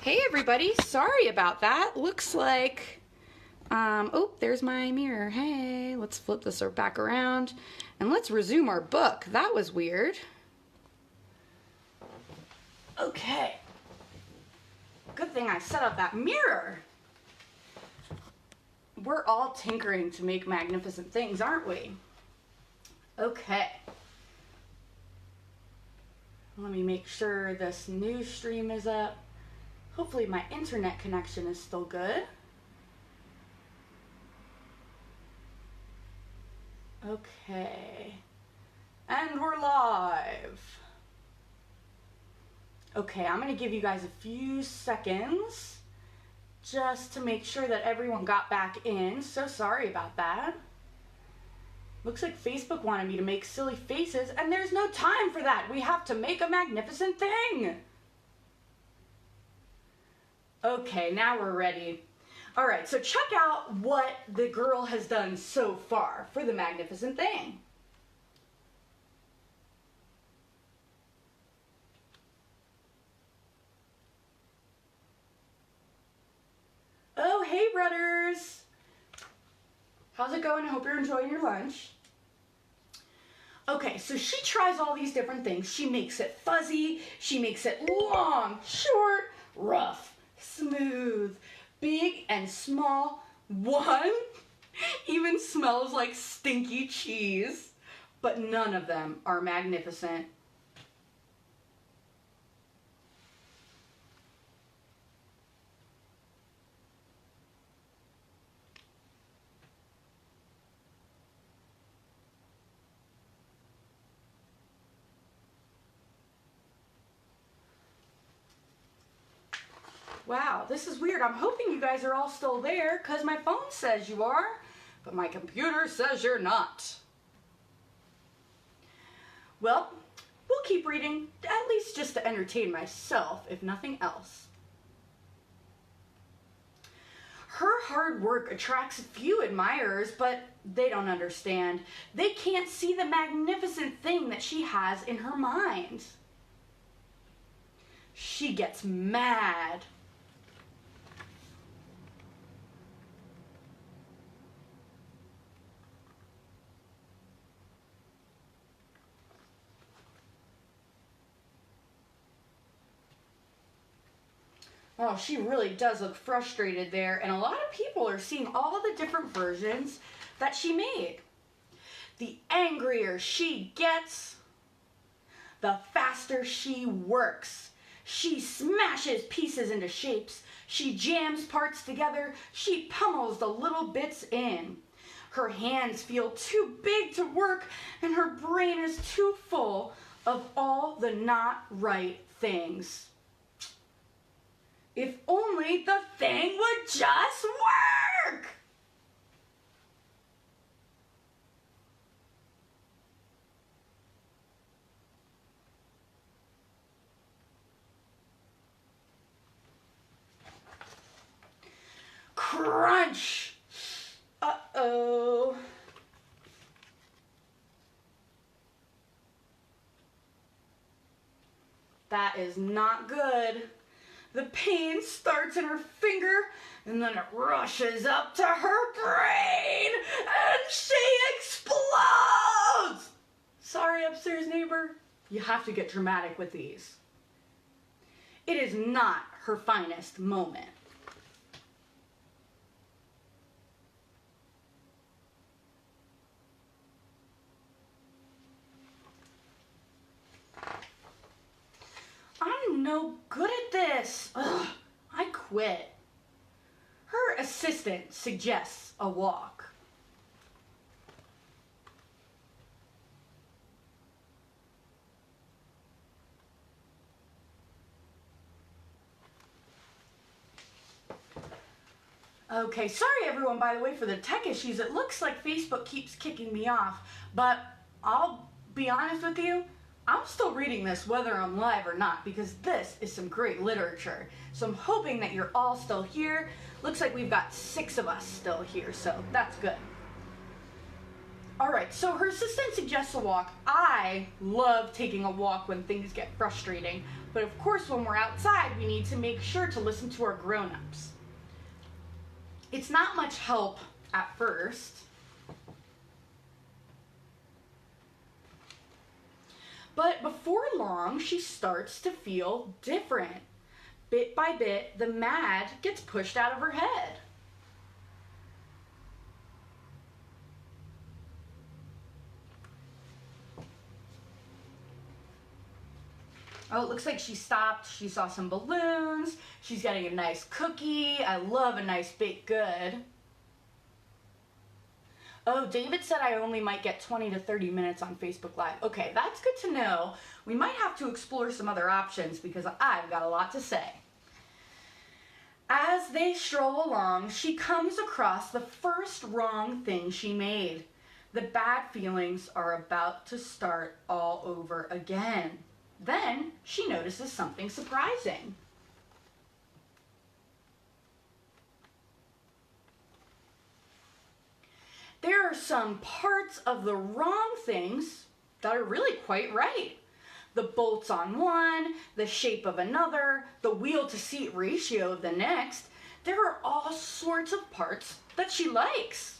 Hey everybody, sorry about that. Looks like, oh, there's my mirror. Hey, let's flip this back around and let's resume our book. That was weird. Okay. Good thing I set up that mirror. We're all tinkering to make magnificent things, aren't we? Okay. Let me make sure this news stream is up. Hopefully my internet connection is still good. Okay. And we're live. Okay, I'm going to give you guys a few seconds just to make sure that everyone got back in. So sorry about that. Looks like Facebook wanted me to make silly faces, and there's no time for that. We have to make a magnificent thing. Okay, now we're ready. All right, so check out what the girl has done so far for the magnificent thing. Oh, hey, brothers. How's it going? I hope you're enjoying your lunch. Okay, so she tries all these different things. She makes it fuzzy. She makes it long, short, rough, smooth, big and small. One even smells like stinky cheese, but none of them are magnificent. Wow, this is weird. I'm hoping you guys are all still there because my phone says you are, but my computer says you're not. Well, we'll keep reading, at least just to entertain myself, if nothing else. Her hard work attracts few admirers, but they don't understand. They can't see the magnificent thing that she has in her mind. She gets mad. Oh, she really does look frustrated there, and a lot of people are seeing all the different versions that she made. The angrier she gets, the faster she works. She smashes pieces into shapes. She jams parts together. She pummels the little bits in. Her hands feel too big to work, and her brain is too full of all the not right things. If only the thing would just work! Crunch! Uh-oh. That is not good. The pain starts in her finger, and then it rushes up to her brain, and she explodes! Sorry, upstairs neighbor. You have to get dramatic with these. It is not her finest moment. I'm no good at this. Ugh, I quit. Her assistant suggests a walk. Okay, sorry everyone, by the way, for the tech issues. It looks like Facebook keeps kicking me off, but I'll be honest with you, I'm still reading this whether I'm live or not because this is some great literature. So I'm hoping that you're all still here. Looks like we've got 6 of us still here, so that's good. All right, so her assistant suggests a walk. I love taking a walk when things get frustrating, But of course, when we're outside, we need to make sure to listen to our grown-ups. It's not much help at first. But before long, she starts to feel different. Bit by bit, the mad gets pushed out of her head. Oh, it looks like she stopped. She saw some balloons. She's getting a nice cookie. I love a nice baked good. Oh, David said I only might get 20 to 30 minutes on Facebook Live. Okay, that's good to know. We might have to explore some other options because I've got a lot to say. As they stroll along, she comes across the first wrong thing she made. The bad feelings are about to start all over again. Then she notices something surprising. There are some parts of the wrong things that are really quite right. The bolts on one, the shape of another, the wheel to seat ratio of the next. There are all sorts of parts that she likes.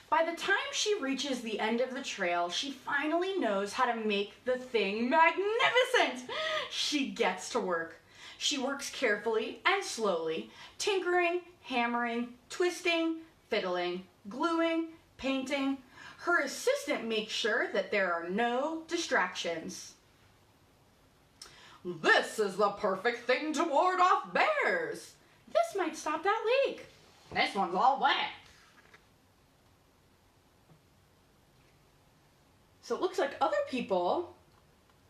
By the time she reaches the end of the trail, she finally knows how to make the thing magnificent. She gets to work. She works carefully and slowly, tinkering, hammering, twisting, fiddling, gluing, painting. Her assistant makes sure that there are no distractions. This is the perfect thing to ward off bears. This might stop that leak. This one's all wet. So it looks like other people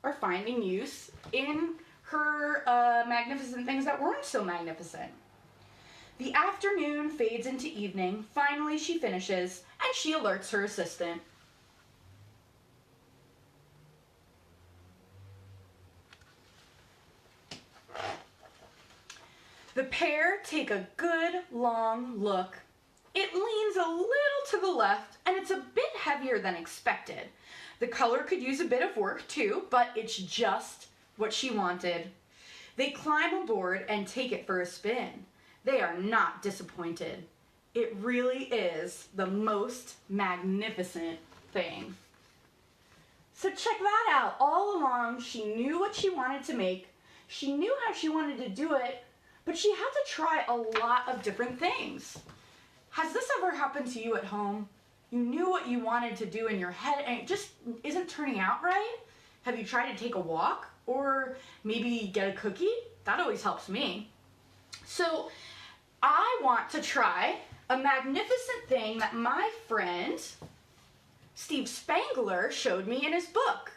are finding use in her magnificent things that weren't so magnificent. The afternoon fades into evening. Finally, she finishes, and she alerts her assistant. The pair take a good long look. It leans a little to the left, and it's a bit heavier than expected. The color could use a bit of work too, but it's just what she wanted. They climb aboard and take it for a spin. They are not disappointed. It really is the most magnificent thing. So check that out. All along, she knew what she wanted to make. She knew how she wanted to do it, but she had to try a lot of different things. Has this ever happened to you at home? You knew what you wanted to do in your head and it just isn't turning out right? Have you tried to take a walk or maybe get a cookie? That always helps me. So I want to try a magnificent thing that my friend Steve Spangler showed me in his book.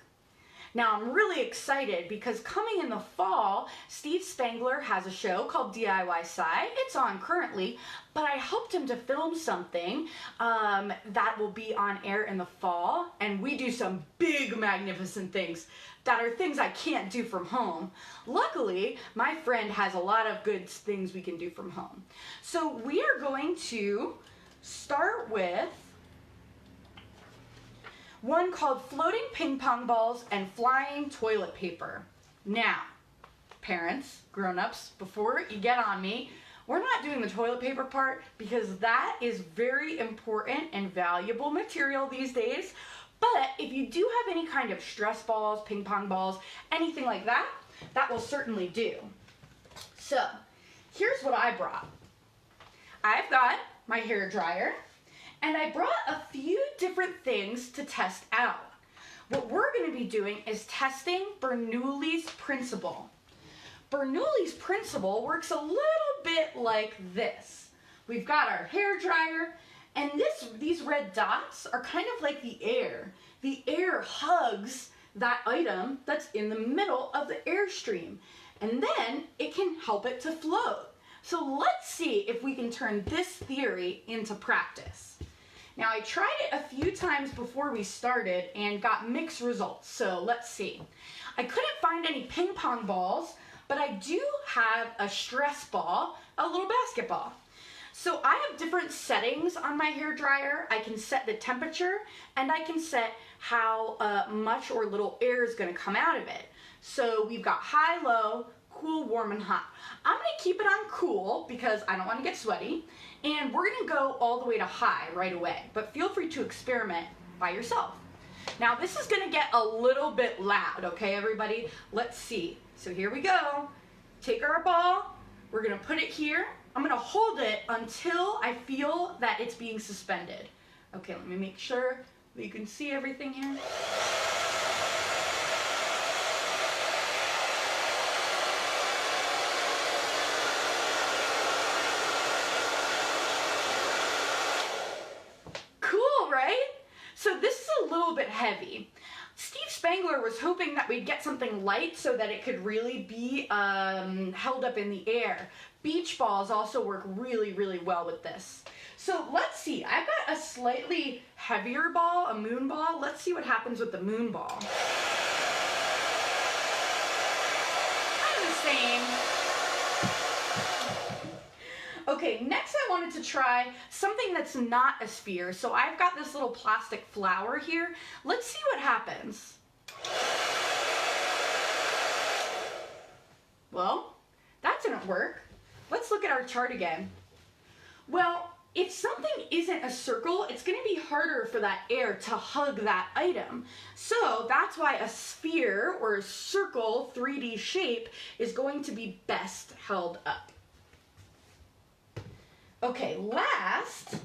Now I'm really excited because coming in the fall, Steve Spangler has a show called DIY Sci. It's on currently, but I helped him to film something that will be on air in the fall, and we do some big magnificent things that are things I can't do from home. Luckily, my friend has a lot of good things we can do from home. So we are going to start with one called Floating Ping Pong Balls and Flying Toilet Paper. Now, parents, grown-ups, before you get on me, we're not doing the toilet paper part because that is very important and valuable material these days. But if you do have any kind of stress balls, ping pong balls, anything like that, that will certainly do. So, here's what I brought. I've got my hair dryer, and I brought a few different things to test out. What we're going to be doing is testing Bernoulli's principle. Bernoulli's principle works a little bit like this. We've got our hair dryer, and these red dots are kind of like the air. The air hugs that item that's in the middle of the airstream, and then it can help it to float. So let's see if we can turn this theory into practice. Now I tried it a few times before we started and got mixed results, so let's see. I couldn't find any ping pong balls, but I do have a stress ball, a little basketball. So I have different settings on my hair dryer. I can set the temperature and I can set how much or little air is going to come out of it. So we've got high, low, cool, warm, and hot. I'm going to keep it on cool because I don't want to get sweaty. And we're going to go all the way to high right away. But feel free to experiment by yourself. Now this is going to get a little bit loud, okay everybody? Let's see. So here we go. Take our ball. We're going to put it here. I'm going to hold it until I feel that it's being suspended. Okay, let me make sure that you can see everything here. Cool, right? So this is a little bit heavy. Steve Spangler was hoping that we'd get something light so that it could really be held up in the air. Beach balls also work really, really well with this. So let's see, I've got a slightly heavier ball, a moon ball. Let's see what happens with the moon ball. Kind of the same. Okay, next I wanted to try something that's not a sphere. So I've got this little plastic flower here. Let's see what happens. Well, that didn't work. Let's look at our chart again. Well, if something isn't a circle, it's going to be harder for that air to hug that item. So that's why a sphere or a circle 3D shape is going to be best held up. Okay, last,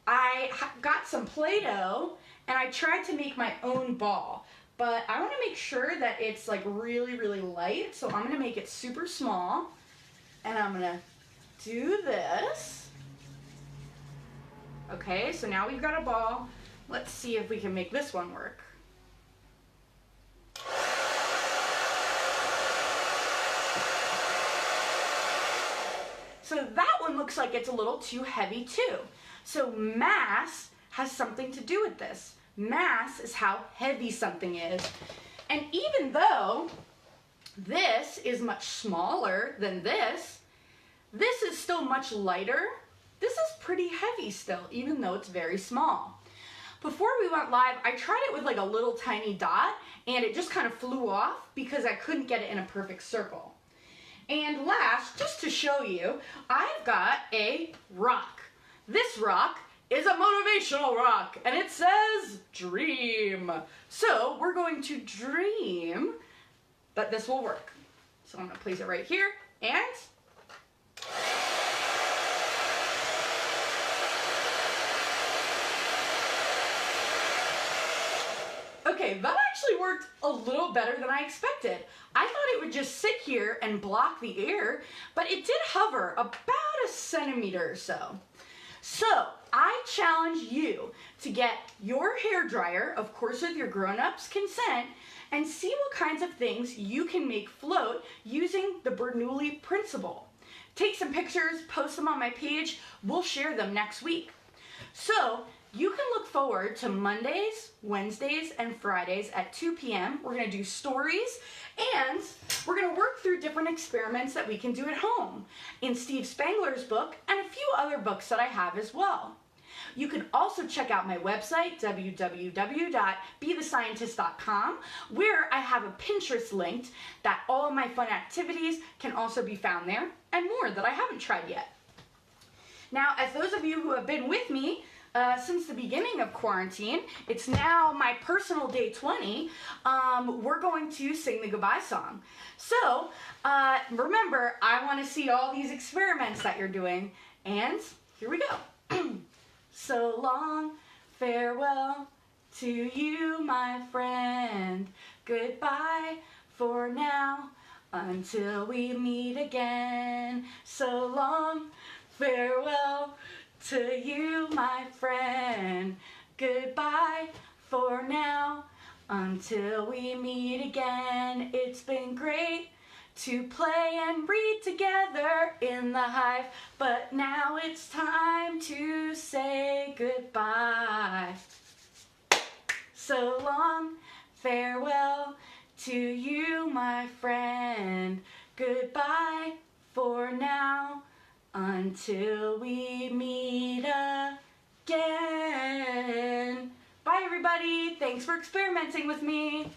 I got some Play-Doh and I tried to make my own ball. But I want to make sure that it's like really, really light. So I'm going to make it super small. And I'm going to do this. Okay, so now we've got a ball. Let's see if we can make this one work. So that one looks like it's a little too heavy too. So mass has something to do with this. Mass is how heavy something is. And even though this is much smaller than this is still much lighter. This is pretty heavy still, even though it's very small. Before we went live, I tried it with like a little tiny dot and it just kind of flew off because I couldn't get it in a perfect circle. And last, just to show you, I've got a rock. This rock is a motivational rock and it says dream. So we're going to dream that this will work. So I'm going to place it right here and okay, that actually worked a little better than I expected. I thought it would just sit here and block the air, but it did hover about a centimeter or so. So I challenge you to get your hairdryer, of course with your grown-ups' consent, and see what kinds of things you can make float using the Bernoulli principle. Take some pictures, post them on my page. We'll share them next week. So you can look forward to Mondays, Wednesdays, and Fridays at 2 p.m. We're going to do stories, and we're going to work through different experiments that we can do at home in Steve Spangler's book and a few other books that I have as well. You can also check out my website, www.bethescientist.com, where I have a Pinterest linked that all of my fun activities can also be found there, and more that I haven't tried yet. Now, as those of you who have been with me since the beginning of quarantine, it's now my personal day 20, we're going to sing the goodbye song. So, remember, I want to see all these experiments that you're doing, and here we go. So long, farewell to you, my friend. Goodbye for now, until we meet again. So long, farewell to you, my friend. Goodbye for now, until we meet again. It's been great to play and read together in the hive, but now it's time to say goodbye. So long, farewell to you, my friend. Goodbye for now, until we meet again. Bye everybody, thanks for experimenting with me.